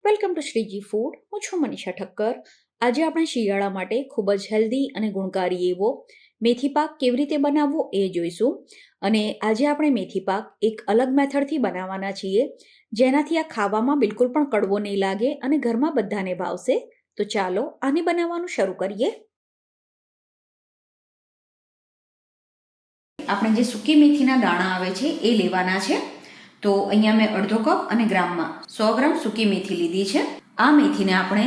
Welcome to Shriji food. હું છું મનીષા ઠક્કર. આજે આપણે શિયાળા માટે ખૂબ જ હેલ્ધી અને ગુણકારી એવો મેથી પાક કેવી રીતે બનાવવો એ જોઈશું. અને આજે આપણે મેથી પાક એક અલગ મેથડથી બનાવવાના છીએ, જેનાથી આ ખાવામાં બિલકુલ પણ કડવો નહીં લાગે અને ઘરમાં બધાને ભાવશે. તો ચાલો આને બનાવવાનું શરૂ કરીએ. આપણે જે સૂકી મેથીના દાણા આવે છે એ લેવાના છે. તો અહીંયા મેં અડધો કપ અને ગ્રામમાં 100 ગ્રામ સૂકી મેથી લીધી છે. આ મેથીને આપણે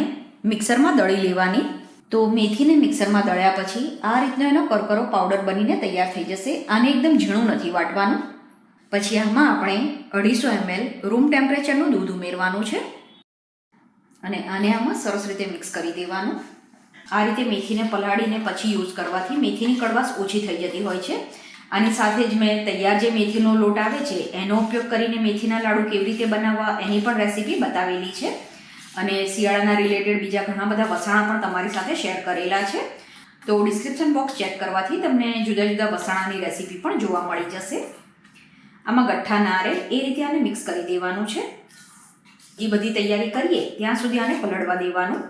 મિક્સરમાં દળી લેવાની. તો મેથીને મિક્સરમાં દળ્યા પછી આ રીતનો એનો કરકરો પાવડર બનીને તૈયાર થઈ જશે. આને એકદમ ઝીણું નથી વાટવાનું. પછી આમાં આપણે 250 ml રૂમ ટેમ્પરેચરનું દૂધ ઉમેરવાનું છે અને આને આમાં સરસ રીતે મિક્સ કરી દેવાનું. આ રીતે મેથીને પલાળીને પછી યુઝ કરવાથી મેથીની કડવાશ ઓછી થઈ જતી હોય છે. આની સાથે જ મેં તૈયાર જે મેથીનો લોટ આવે છે એનો ઉપયોગ કરીને મેથીના લાડુ કેવી રીતે બનાવવા એની પણ રેસીપી બતાવેલી છે. અને શિયાળાના રિલેટેડ બીજા ઘણા બધા વસાણા પણ તમારી સાથે શેર કરેલા છે. તો ડિસ્ક્રિપ્શન બોક્સ ચેક કરવાથી તમને જુદા જુદા વસાણાની રેસીપી પણ જોવા મળી જશે. આમાં ગઠ્ઠા ના રહે એ રીતે આને મિક્સ કરી દેવાનું છે. એ બધી તૈયારી કરીએ ત્યાં સુધી આને પલળવા દેવાનું.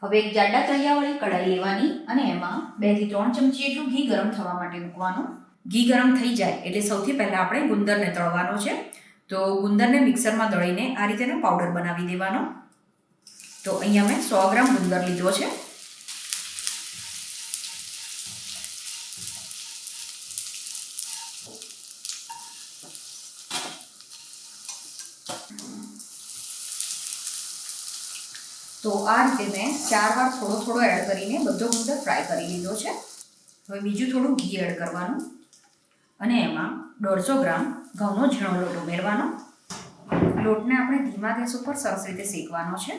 હવે એક જાડા તળિયાવાળી કઢાઈ લેવાની અને એમાં 2 થી 3 ચમચી જેટલું ઘી ગરમ થવા માટે મૂકવાનું. ઘી ગરમ થઈ જાય એટલે સૌથી પહેલાં આપણે ગુંદરને તળવાનો છે. તો ગુંદરને મિક્સરમાં દળીને આ રીતેનો પાવડર બનાવી દેવાનો. તો અહીંયા મેં 100 ગ્રામ ગુંદર લીધો છે. તો આ રીતે મેં 4 વાર થોડો એડ કરીને બધો ગુંદર ફ્રાય કરી લીધો છે. હવે બીજું થોડું ઘી એડ કરવાનું અને એમાં 150 ગ્રામ ઘઉંનો ઝીણો લોટ ઉમેરવાનો. લોટને આપણે ધીમા ગેસ ઉપર સરસ રીતે શેકવાનો છે.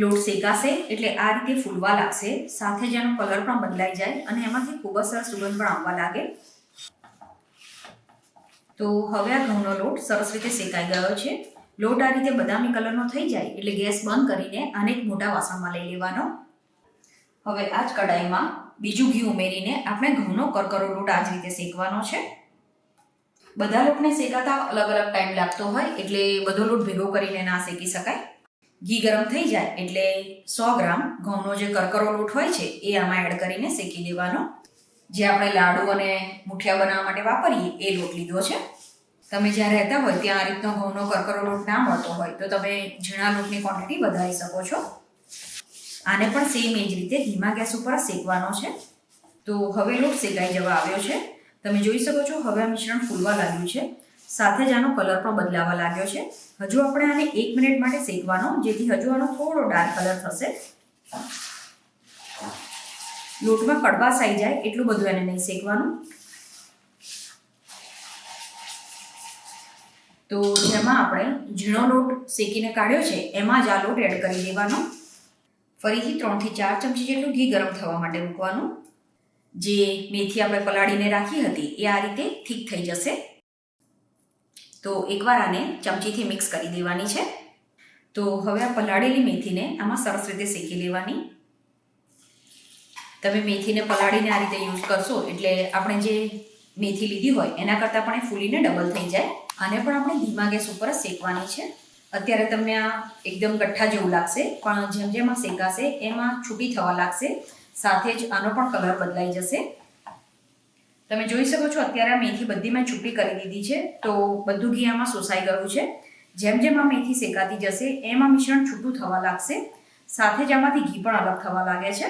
લોટ શેકાશે એટલે આ રીતે ફૂલવા લાગશે. સાથે જ એનો કલર પણ બદલાઈ જાય અને એમાંથી ખૂબ જ સરસ સુગંધ પણ આવવા લાગે. તો હવે આ ઘઉંનો લોટ સરસ રીતે શેકાઈ ગયો છે. લોટ આ રીતે બદામી કલરનો થઈ જાય એટલે ગેસ બંધ કરીને આને એક મોટા વાસણમાં લઈ લેવાનો. હવે આ જ કઢાઈમાં બીજું ઘી ઉમેરીને આપણે ઘઉંનો કરકરો લોટ આ જ રીતે શેકવાનો છે. બધા લોટને શેકાતા અલગ અલગ ટાઈમ લાગતો હોય એટલે બધો લોટ ભેગો કરીને ના શેકી શકાય. ઘી ગરમ થઈ જાય એટલે 100 ગ્રામ ઘઉંનો જે કરકરો લોટ હોય છે એ આમાં એડ કરીને શેકી દેવાનો. જે આપણે લાડુ અને મુઠિયા બનાવવા માટે વાપરીએ એ લોટ લીધો છે. તમે જ્યાં રહેતા હોય ત્યાં આ રીતનો ઘઉંનો કરકરો લોટ ના મળતો હોય તો તમે ઝીણા લોટની ક્વોન્ટિટી વધારી શકો છો. આને પણ સેમ એ જ રીતે ધીમા ગેસ ઉપર શેકવાનો છે. તો હવે લોટ શેકાઈ જવા આવ્યો છે. તમે જોઈ શકો છો હવે આ મિશ્રણ ફૂલવા લાગ્યું છે. સાથે જ આનો કલર પણ બદલાવા લાગ્યો છે. હજુ આપણે આને 1 મિનિટ માટે શેકવાનો, જેથી હજુ આનો થોડો ડાર્ક કલર થશે. લોટમાં કડવાશ આવી જાય એટલું બધું એને નહીં શેકવાનું. તો જેમાં આપણે ઝીણો લોટ શેકીને કાઢ્યો છે એમાં જ આ લોટ એડ કરી દેવાનો. ફરીથી 3 થી 4 ચમચી જેટલું ઘી ગરમ થવા માટે મૂકવાનું. જે મેથી આપણે પલાળીને રાખી હતી એ આ રીતે થીક થઈ જશે. તો એકવાર આને ચમચીથી મિક્સ કરી દેવાની છે. તો હવે આ પલાળેલી મેથીને આમાં સરસ રીતે શેકી લેવાની. તમે મેથીને પલાળીને આ રીતે યુઝ કરશો એટલે આપણે જે મેથી લીધી હોય એના કરતાં પણ એ ફૂલીને ડબલ થઈ જાય. આને પણ આપણે ધીમા ગેસ ઉપર જ શેકવાની છે. અત્યારે તમને આ એકદમ ગઠ્ઠા જેવું લાગશે, પણ જેમ જેમ આ શેકાશે એમાં છૂટી થવા લાગશે. સાથે જ આનો પણ કલર બદલાઈ જશે. તમે જોઈ શકો છો અત્યારે આ મેથી બધી મેં છૂટી કરી દીધી છે. તો બધું ઘી આમાં શોષાઈ ગયું છે. જેમ જેમ આ મેથી શેકાતી જશે એમ આ મિશ્રણ છૂટું થવા લાગશે. સાથે જ આમાંથી ઘી પણ અલગ થવા લાગે છે.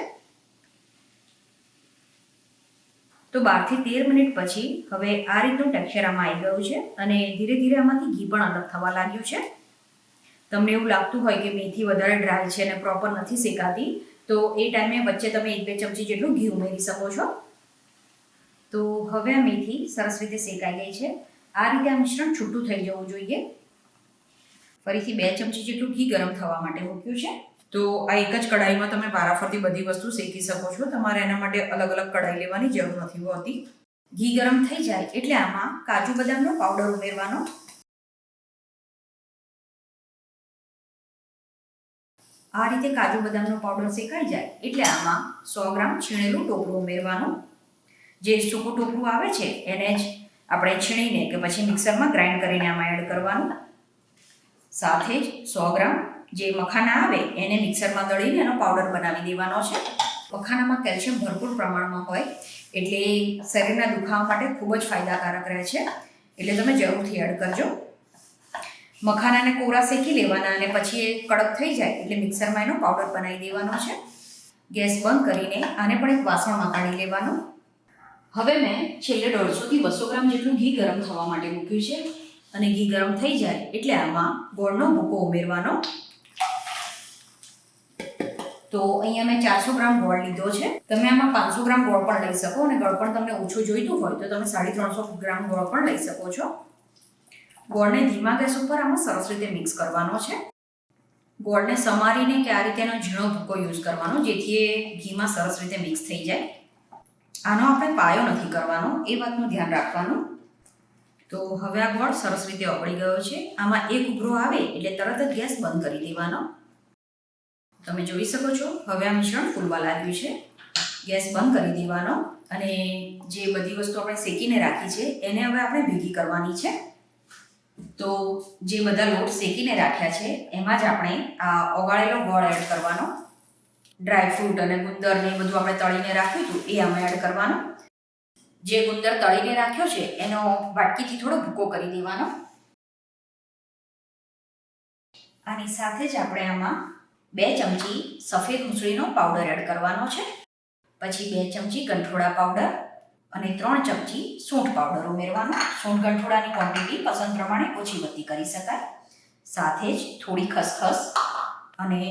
તો 12 થી 13 મિનિટ પછી હવે આ રીતનું ટેક્સચર આમાં આવી ગયું છે અને ધીરે ધીરે આમાંથી ઘી પણ અલગ થવા લાગ્યું છે. તમને એવું લાગતું હોય કે મેથી વધારે ડ્રાય છે અને પ્રોપર નથી શેકાતી, તો એ ટાઈમે વચ્ચે તમે 1-2 ચમચી જેટલું ઘી ઉમેરી શકો છો. તો હવે આ મેથી સરસ રીતે શેકાઈ ગઈ છે. આ રીતે આ મિશ્રણ છૂટું થઈ જવું જોઈએ. ફરીથી 2 ચમચી જેટલું ઘી ગરમ થવા માટે મૂક્યું છે. તો આ એક જ કઢાઈમાં તમે વારાફરતી બધી વસ્તુ શેકી શકો છો. તમારે એના માટે અલગ અલગ કઢાઈ લેવાની જરૂર નથી હોતી. ઘી ગરમ થઈ જાય એટલે આમાં કાજુ બદામનો પાવડર ઉમેરવાનો. આ રીતે કાજુ બદામનો પાવડર શેકાઈ જાય એટલે આમાં 100 ગ્રામ છીણેલું ટોપરું ઉમેરવાનું. જે સૂકું ટોપરું આવે છે એને જ આપણે છીણીને કે પછી મિક્સરમાં ગ્રાઇન્ડ કરીને આમાં એડ કરવાનું. સાથે જ 100 ગ્રામ જે મખાના આવે એને મિક્સરમાં દળીને એનો પાવડર બનાવી દેવાનો છે. મખાનામાં કેલ્શિયમ ભરપૂર પ્રમાણમાં હોય એટલે શરીરના દુખાવા માટે ખૂબ જ ફાયદાકારક રહે છે, એટલે તમે જરૂરથી એડ કરજો. મખાનાને કોરા શેકી લેવાના અને પછી એ કડક થઈ જાય એટલે મિક્સરમાં એનો પાવડર બનાવી દેવાનો છે. ગેસ બંધ કરીને આને પણ એક વાસણમાં કાઢી લેવાનું. હવે મેં છેલ્લે 150 થી 200 ગ્રામ જેટલું ઘી ગરમ થવા માટે મૂક્યું છે અને ઘી ગરમ થઈ જાય એટલે આમાં ગોળનો ભૂકો ઉમેરવાનો. તો અહીંયા મેં 400 ગ્રામ ગોળ લીધો છે. તમે આમાં 500 ગ્રામ ગોળ પણ લઈ શકો અને ગોળ પણ તમને ઓછું જોઈતું હોય તો તમે 350 ગ્રામ ગોળ પણ લઈ શકો છો. ગોળને ધીમા ગેસ ઉપર આમાં સરસ રીતે મિક્સ કરવાનો છે. ગોળને સમારીને કે આ રીતે એનો ઝીણો ભૂકો યુઝ કરવાનો જેથી એ ઘીમાં સરસ રીતે મિક્સ થઈ જાય. આનો આપણે પાયો નથી કરવાનો, એ વાતનું ધ્યાન રાખવાનું. તો હવે આ ગોળ સરસ રીતે ઓગળી ગયો છે. આમાં એક ઉભરો આવે એટલે તરત જ ગેસ બંધ કરી દેવાનો. તમે જોઈ શકો છો હવે આ મિશ્રણ ફૂલવા લાગ્યું છે. ગેસ બંધ કરી દેવાનો અને જે બધી વસ્તુ આપણે શેકીને રાખી છે એને હવે આપણે ભેગી કરવાની છે. તો જે બધા લોટ શેકીને રાખ્યા છે એમાં જ આપણે આ ઓગાળેલો ગોળ એડ કરવાનો. ડ્રાયફ્રૂટ અને ગુંદર ને બધું આપણે તળીને રાખ્યું હતું એ આમાં એડ કરવાનો. જે ગુંદર તળીને રાખ્યો છે એનો વાટકીથી થોડો ભૂકો કરી દેવાનો. આની સાથે જ આપણે આમાં 2 ચમચી સફેદ મૂસળીનો પાવડર એડ કરવાનો છે. પછી 2 ચમચી ગંઠોડા પાવડર અને 3 ચમચી સૂંઠ પાવડર ઉમેરવાનો. સૂંઠ ગંઠોડાની ક્વોન્ટિટી પસંદ પ્રમાણે ઓછી વધતી કરી શકાય. સાથે જ થોડી ખસખસ અને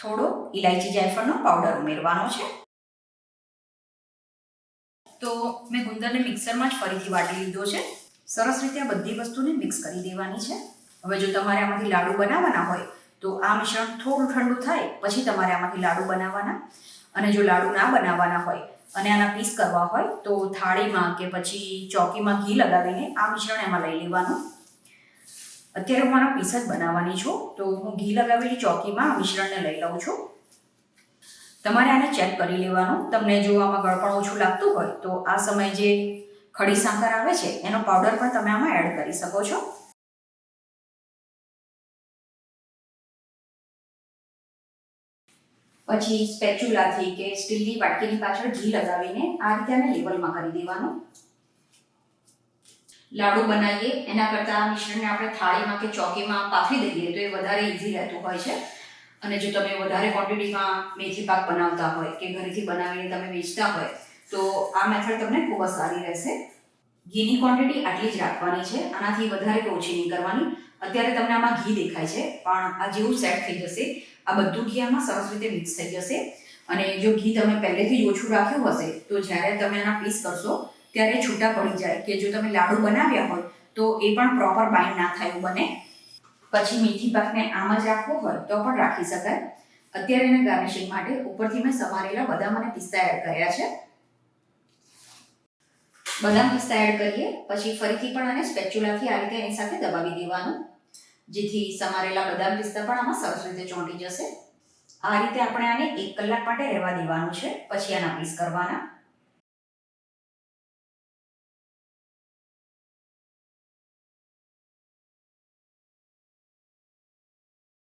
થોડો ઇલાયચી જાયફળનો પાવડર ઉમેરવાનો છે. તો મેં ગુંદરને મિક્સરમાં જ ફરીથી વાટી લીધો છે. સરસ રીતે આ બધી વસ્તુને મિક્સ કરી દેવાની છે. હવે જો તમારે આમાંથી લાડુ બનાવવાના હોય તો આ મિશ્રણ થોડું ઠંડુ થાય પછી તમારે આમાંથી લાડુ બનાવવાના. અને જો લાડુ ના બનાવવાના હોય અને આના પીસ કરવા હોય તો થાળીમાં કે પછી ચોકીમાં ઘી લગાવીને આ મિશ્રણ એમાં લઈ લેવાનું. અત્યારે હું આના પીસ જ બનાવવાની છું તો હું ઘી લગાવેલી ચોકીમાં આ મિશ્રણને લઈ લઉં છું. તમારે આને ચેક કરી લેવાનું. તમને જો આમાં ગળપણ ઓછું લાગતું હોય તો આ સમયે જે ખડી સાકર આવે છે એનો પાવડર પણ તમે આમાં એડ કરી શકો છો. પછી સ્પેચ્યુલાથી કે સ્ટીલની વાટકીની પાછળ ઘી લગાવીને આ રીતે આને લેવલમાં કરી દેવાનું. લાડુ બનાવીએ એના કરતાં આ મિશ્રણને આપણે થાળીમાં કે ચોકીમાં પાથરી દઈએ તો એ વધારે ઇઝી રહેતું હોય છે. અને જો તમે વધારે ક્વોન્ટિટીમાં મેથી પાક બનાવતા હોય કે ઘરેથી બનાવીને તમે વેચતા હોય તો આ મેથડ તમને ખૂબ જ સારી રહેશે. ઘીની ક્વોન્ટિટી આટલી જ રાખવાની છે, આનાથી વધારે કે ઓછી નહીં કરવાની. અત્યારે તમને આમાં ઘી દેખાય છે પણ આ જેવું સેટ થઈ જશે આ બધું ઘી આમાં સરસ રીતે મિક્સ થઈ જશે. અને જો ઘી તમે પહેલેથી જ ઓછું રાખ્યું હશે તો જ્યારે તમે આના પીસ કરશો ત્યારે છૂટા પડી જાય કે જો તમે લાડુ બનાવ્યા હોય તો એ પણ પ્રોપર બાઇન્ડ ના થાય એવું બને. પછી મેથી પાકને આમ જ રાખવો હોય તો પણ રાખી શકાય. અત્યારે એને ગાર્નિશિંગ માટે ઉપરથી મેં સમારેલા બદામ અને પિસ્તા એડ કર્યા છે. બદામ પિસ્તા એડ કરીએ પછી ફરીથી પણ આને સ્પેચ્યુલાથી આ રીતે એની સાથે દબાવી દેવાનું જેથી સમારેલા બદામ પિસ્તા પણ આમાં સરસ રીતે ચોંટી જશે. આ રીતે આપણે આને 1 કલાક માટે રહેવા દેવાનું છે. પછી આના પીસ કરવાના.